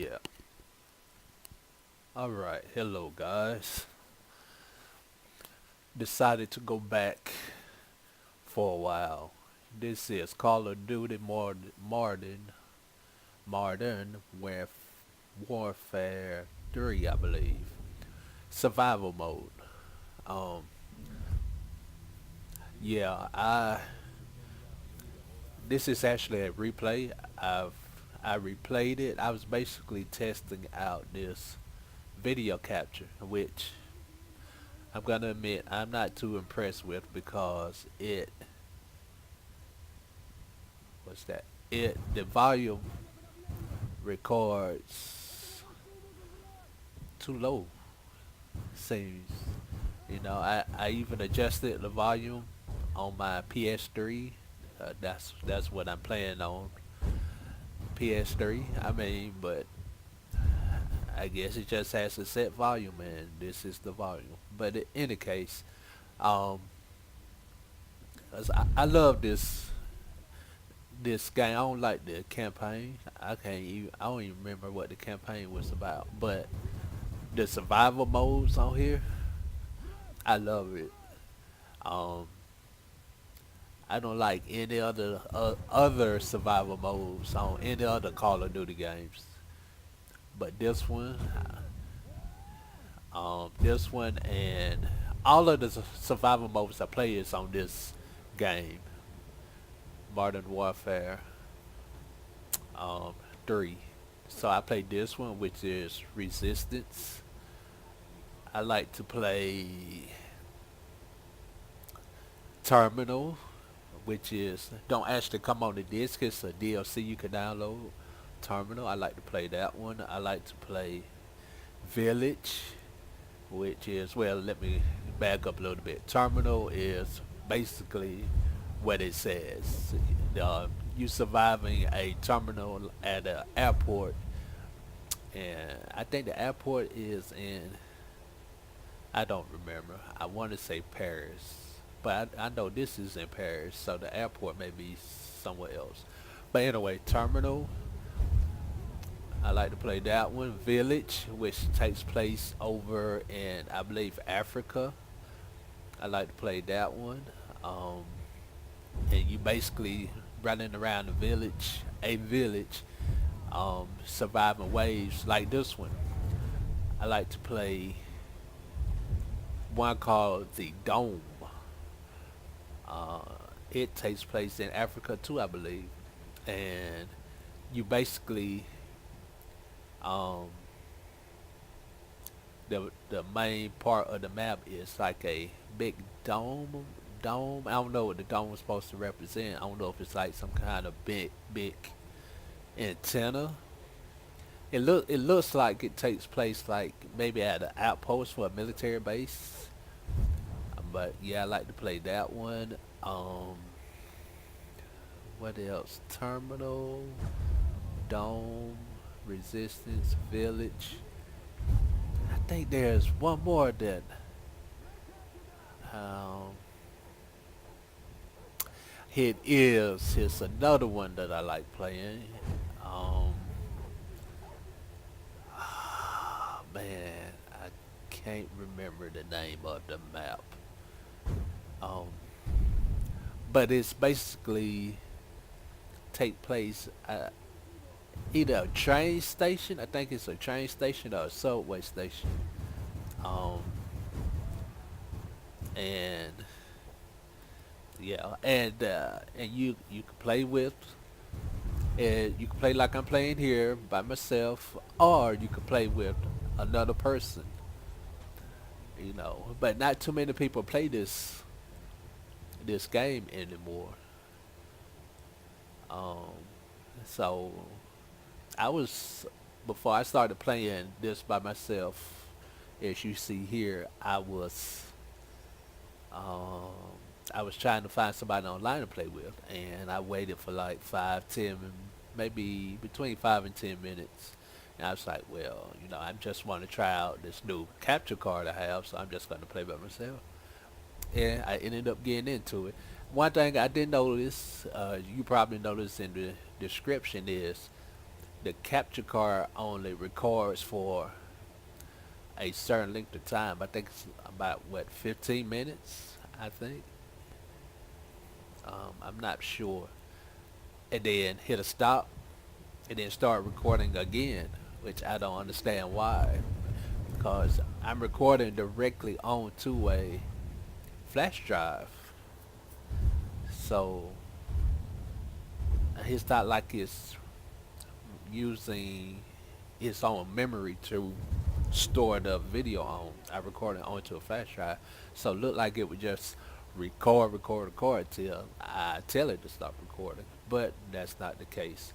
Yeah. Alright, hello guys. Decided to go back for a while. This is Call of Duty Modern Warfare 3, I believe. Survival mode. Um, yeah, this is actually a replay. I've I replayed it. I was basically testing out this video capture, which I'm gonna admit I'm not too impressed with because what's that? The volume records too low. Seems, I even adjusted the volume on my PS3. That's what I'm playing on PS3. I mean, but I guess it just has a set volume, and this is the volume. But in any case, um, 'cause I love this game. I don't like the campaign. I don't even remember what the campaign was about. But the survival modes on here, I love it. Um, I don't like any other survival modes on any other Call of Duty games. But this one, and all of the survival modes I play is on this game, Modern Warfare um, 3. So I played this one, which is Resistance. I like to play Terminal, which is don't actually come on the disc. It's a DLC you can download. Terminal. I like to play that one. I like to play Village, which is well. Let me back up a little bit. Terminal is basically what it says. You surviving a terminal at an airport, and I think the airport is in. I don't remember. I want to say Paris, but I know this is in Paris, so the airport may be somewhere else. But anyway, Terminal. I like to play that one. Village, which takes place over in I believe Africa. I like to play that one. Um, and you basically running around a village, surviving waves like this one. I like to play one called the Dome. Uh, it takes place in Africa too, I believe, and you basically um, the main part of the map is like a big dome. I don't know what the dome is supposed to represent. I don't know if it's like some kind of big antenna. It looks like it takes place like maybe at an outpost for a military base. But yeah, I like to play that one. Um, what else? Terminal, Dome, Resistance, Village. I think there's one more that um, it is. It's another one that I like playing. Um, man, I can't remember the name of the map. Um, but it's basically take place at either a train station. I think it's a train station or a subway station. Um, and yeah, and you can play with, and you can play like I'm playing here by myself, or you can play with another person. But not too many people play this game anymore. Um, so I was before I started playing this by myself. As you see here, um, I was trying to find somebody online to play with, and I waited for like 5, 10, maybe between 5 and 10 minutes. And I was like, well, I just want to try out this new capture card I have, so I'm just going to play by myself. And I ended up getting into it. One thing I did notice, you probably noticed in the description, is the capture card only records for a certain length of time. I think it's about what 15 minutes. I think. I'm not sure. And then hit a stop, and then start recording again, which I don't understand why. Because I'm recording directly onto a flash drive, so it's not like it's using its own memory to store the video on. I record it onto a flash drive, so it looked like it would just record till I tell it to stop recording. But that's not the case.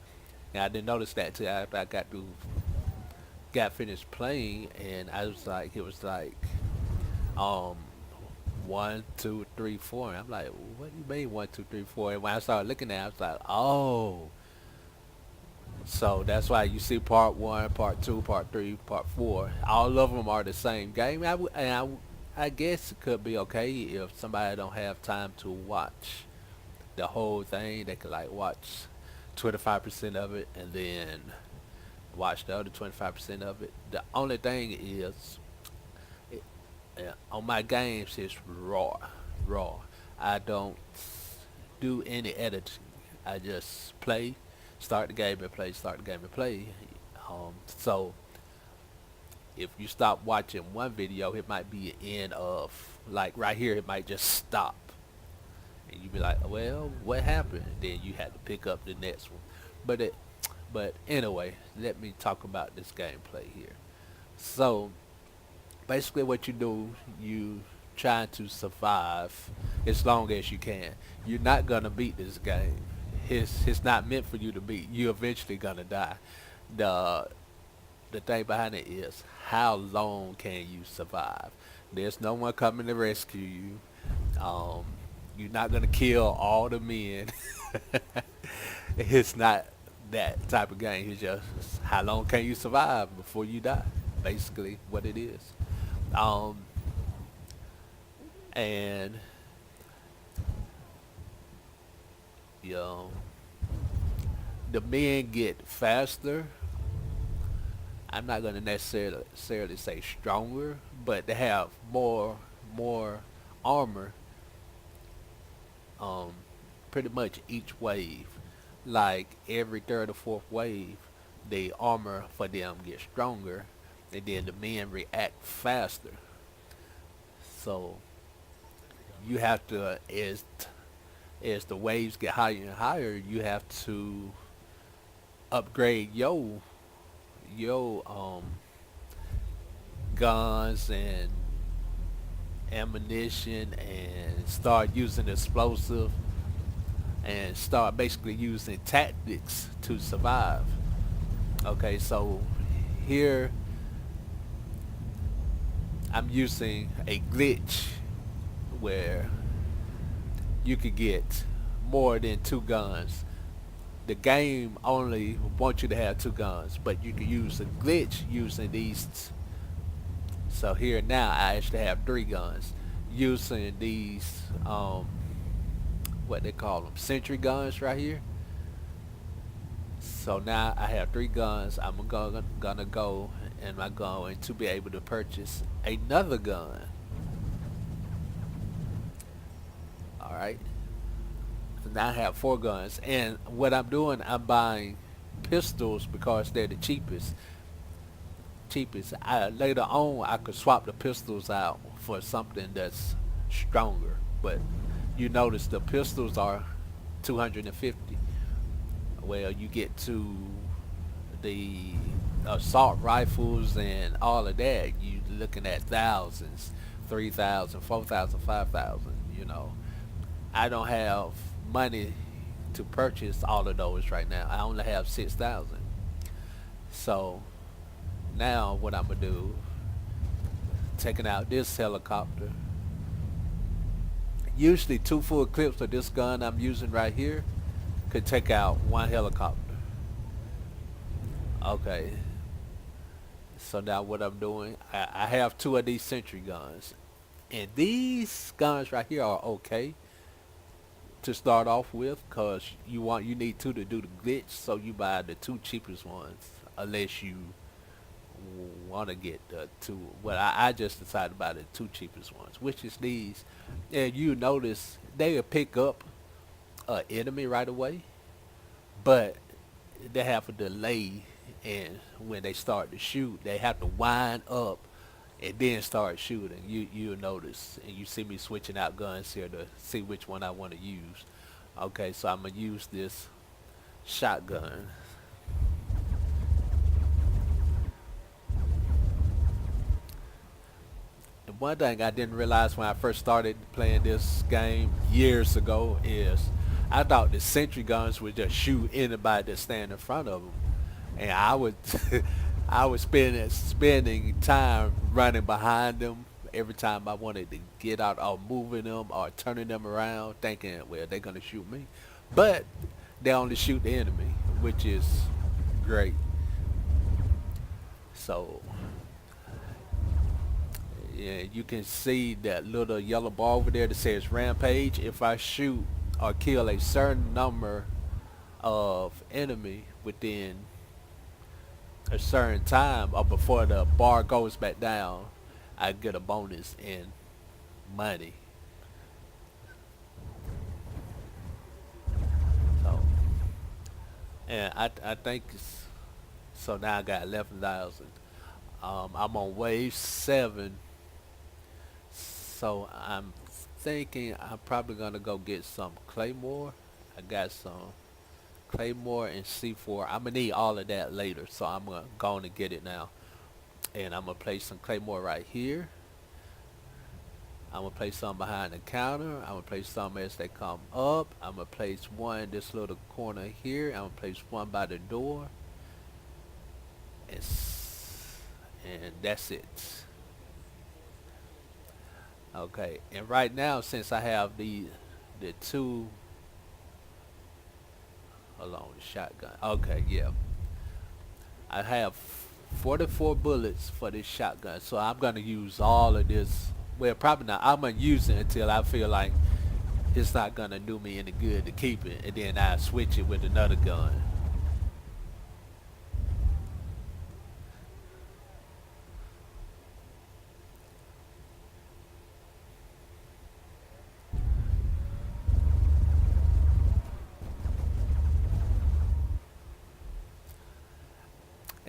And I didn't notice that till after I got finished playing, and I was like, it was like, um, 1, 2, 3, 4. And I'm like, what do you mean 1, 2, 3, 4? And when I started looking at it, I was like, oh. So that's why you see part one, part two, part three, part four. All of them are the same game. I guess it could be okay if somebody don't have time to watch the whole thing. They could like watch 25% of it and then watch the other 25% of it. The only thing is, it, on my games, it's raw. I don't do any editing. I just play, start the game and play, start the game and play. So if you stop watching one video, it might be an end of, like right here, it might just stop. And you be like, well, what happened? Then you had to pick up the next one. But but anyway, let me talk about this gameplay here. So basically what you do, you try to survive as long as you can. You're not gonna beat this game. It's not meant for you to beat. You're eventually gonna die. The the thing behind it is how long can you survive? There's no one coming to rescue you. Um, you're not gonna kill all the men. It's not that type of game. It's just how long can you survive before you die. Basically, what it is. Um, and you know, the men get faster. I'm not gonna necessarily say stronger, but they have more armor. Um, pretty much each wave, like every third or fourth wave, the armor for them gets stronger, and then the men react faster. So you have to, as the waves get higher and higher, you have to upgrade your guns and ammunition and start using explosive and start basically using tactics to survive. Okay, so here I'm using a glitch where you could get more than two guns. The game only wants you to have two guns, but you can use a glitch using these. So here now I actually have three guns using these, what they call them, sentry guns right here. So now I have three guns. I'm gonna go and I'm going to be able to purchase another gun. All right. So now I have four guns, and what I'm doing, I'm buying pistols because they're the cheapest. Later on, I could swap the pistols out for something that's stronger. But you notice the pistols are 250. Well, you get to the assault rifles and all of that, you looking at thousands, 3,000, 4,000, 5,000. You know, I don't have money to purchase all of those right now. I only have 6,000. So now what I'm gonna do, taking out this helicopter. Usually two full clips of this gun I'm using right here could take out one helicopter. Okay. So now what I'm doing, I have two of these sentry guns. And these guns right here are okay. to start off with, cause you need two to do the glitch, so you buy the two cheapest ones unless you want to get the two. Well, I just decided to buy the two cheapest ones, which is these, and you notice they'll pick up an enemy right away, but they have a delay, and when they start to shoot, they have to wind up and then start shooting. You'll notice, and you see me switching out guns here to see which one I want to use. Okay, so I'm gonna use this shotgun. And one thing I didn't realize when I first started playing this game years ago is I thought the sentry guns would just shoot anybody that stand in front of them, and I would I was spending time running behind them every time I wanted to get out, or moving them or turning them around, thinking, well, they're gonna shoot me, but they only shoot the enemy, which is great. So yeah, you can see that little yellow ball over there that says rampage. If I shoot or kill a certain number of enemy within a certain time or before the bar goes back down, I get a bonus in money. So, and I think so. Now I got 11,000. I'm on wave 7, so I'm thinking I'm probably gonna go get some claymore. I got some claymore and C4. I'm gonna need all of that later, so I'm gonna go on and get it now. And I'm gonna place some claymore right here. I'm gonna place some behind the counter. I'm gonna place some as they come up. I'm gonna place one in this little corner here. I'm gonna place one by the door. And, and that's it. Okay, and right now, since I have the two, hold on, the shotgun. Okay, yeah, I have 44 bullets for this shotgun, so I'm gonna use all of this. Well, probably not. I'm gonna use it until I feel like it's not gonna do me any good to keep it, and then I switch it with another gun.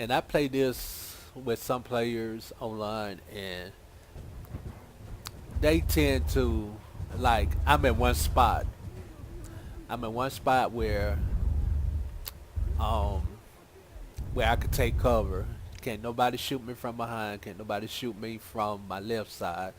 And I play this with some players online, and they tend to, like, I'm in one spot. I'm in one spot um where I could take cover. Can't nobody shoot me from behind. Can't nobody shoot me from my left side.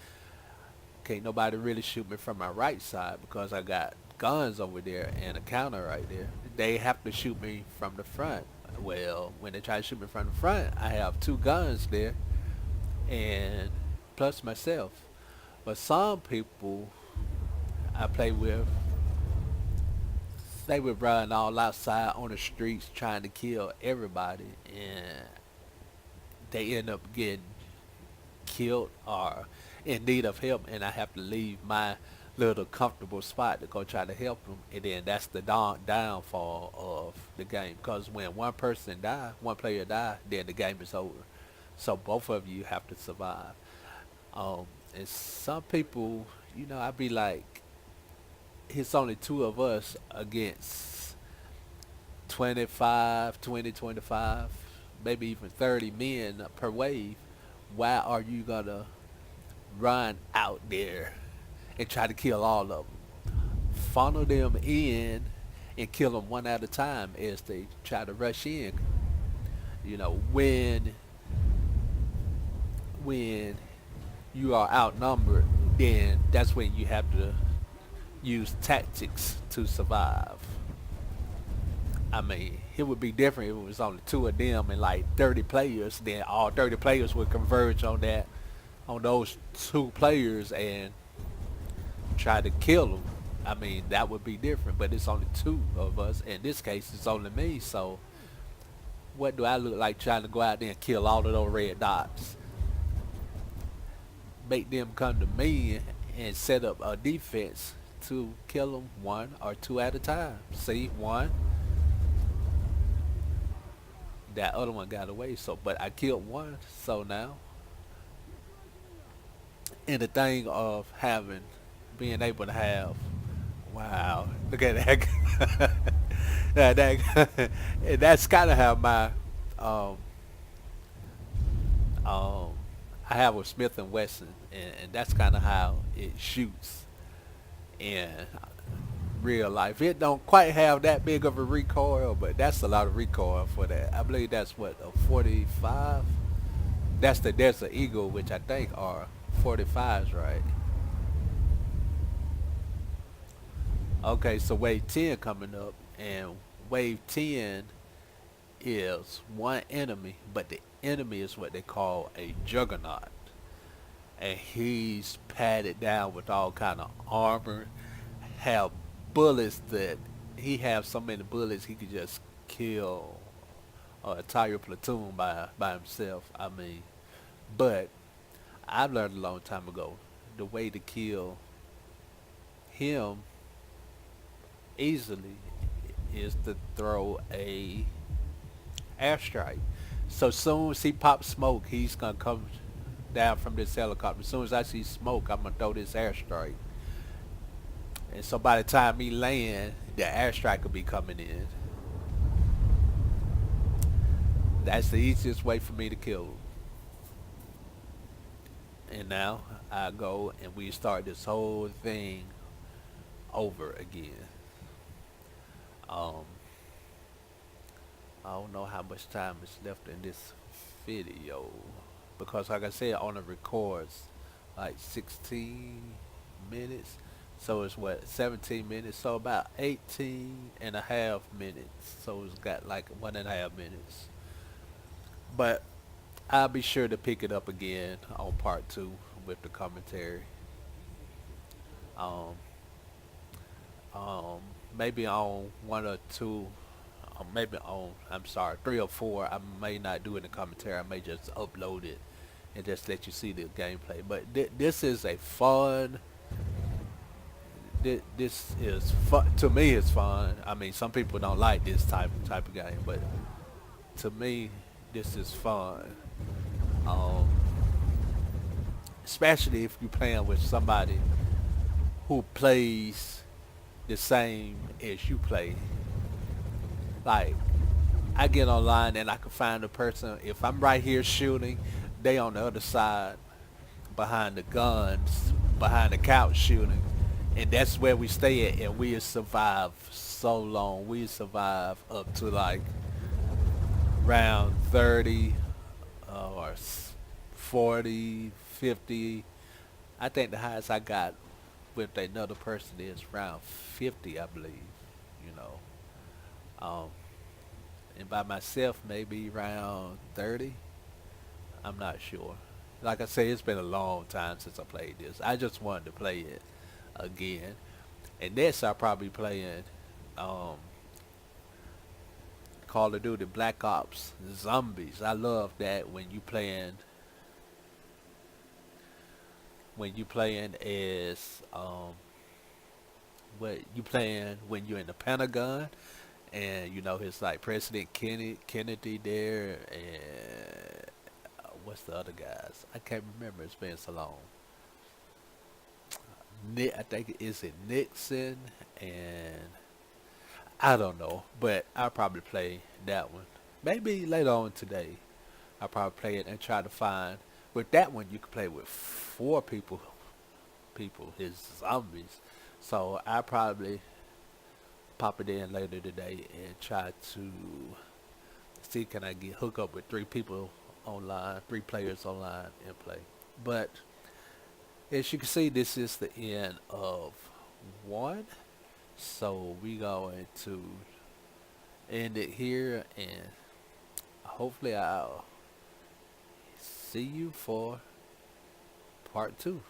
Can't nobody really shoot me from my right side because I got guns over there and a counter right there. They have to shoot me from the front. Well, when they try to shoot me from the front, I have two guns there and plus myself. But some people I play with, they would run all outside on the streets trying to kill everybody, and they end up getting killed or in need of help, and I have to leave my little comfortable spot to go try to help them, and then that's the downfall of the game. Because when one person die, one player die, then the game is over. So both of you have to survive. Um, and some people, I'd be like, it's only two of us against 25, 20, 25, maybe even 30 men per wave. Why are you gonna run out there and try to kill all of them? Funnel them in and kill them one at a time as they try to rush in. You know, when you are outnumbered, then that's when you have to use tactics to survive. I mean, it would be different if it was only two of them and like 30 players. Then all 30 players would converge on those two players and try to kill them. I mean, that would be different. But it's only two of us. In this case, it's only me. So what do I look like trying to go out there and kill all of those red dots? Make them come to me and set up a defense to kill them one or two at a time. See, one, that other one got away. So, but I killed one. So now, in the thing of being able to have, wow, look at that. And that's kind of how my, um, um, I have with Smith and Wesson, and that's kind of how it shoots in real life. It don't quite have that big of a recoil, but that's a lot of recoil for that. I believe that's what, a 45. That's the Desert Eagle, which I think are 45s, right? Okay, so wave 10 coming up, and wave 10 is one enemy, but the enemy is what they call a juggernaut, and he's padded down with all kind of armor, have bullets that he have so many bullets he could just kill an entire platoon by himself. I mean, but I learned a long time ago the way to kill him easily is to throw a airstrike. So soon as he pops smoke, he's gonna come down from this helicopter. As soon as I see smoke, I'm gonna throw this airstrike. And so by the time he land, the airstrike will be coming in. That's the easiest way for me to kill him. And now I go and we start this whole thing over again. Um, I don't know how much time is left in this video because, like I said, on the records like 16 minutes. So it's what, 17 minutes? So about 18 and a half minutes. So it's got like 1.5 minutes. But I'll be sure to pick it up again on part two with the commentary. Um, um, Maybe on one or two, maybe on, I'm sorry, 3 or 4. I may not do it in the commentary. I may just upload it and just let you see the gameplay. But this is a fun. This is fun to me. It's fun. I mean, some people don't like this type of game, but to me, this is fun. Um, Especially if you're playing with somebody who plays the same as you play. Like, I get online and I can find a person. If I'm right here shooting, they on the other side behind the guns, behind the couch shooting, and that's where we stay at. And we survive so long. We survive up to like round 30 or 40, 50. I think the highest I got with another person is round 50, I believe. You know, um, and by myself maybe round 30. I'm not sure. Like I say, it's been a long time since I played this. I just wanted to play it again. And next I'll probably playing um, Call of Duty Black Ops Zombies. I love that when you playing as what you playing when you're in the Pentagon, and you know it's like President Kennedy there, and what's the other guys? I can't remember. It's been so long. I think is it Nixon, and I don't know, but I'll probably play that one. Maybe later on today, I'll probably play it and try to find. With that one, you can play with 4 people. People, his zombies. So I probably pop it in later today and try to see can I get hook up with 3 people online, 3 players online and play. But as you can see, this is the end of one. So we going to end it here, and hopefully I'll see you for part 2.